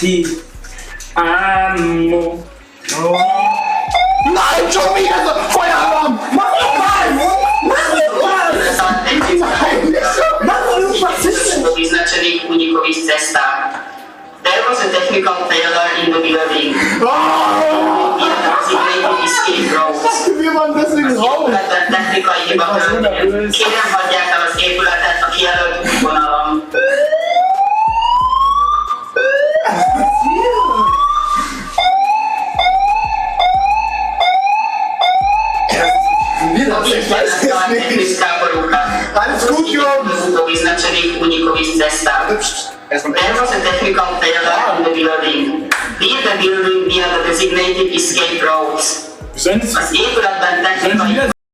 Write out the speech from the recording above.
Ti amo. Oh. Nein, schon wieder so Feueralarm! Mach doch mal! Mach doch mal! Wyznaczonych unikowych cestach. There was a technical failure in the building. We have designated escape routes. Wir waren deswegen raus! Technikai hiba történt. Kérem hagyják el az épületet a kijelölt útvonalon. Ich weiß es nicht. Alles gut, Jungs! Wyznaczonych unikowych cestach. There was a technical failure in the building. Leave the building via the designated escape routes. Wir sollen Az épületben technikai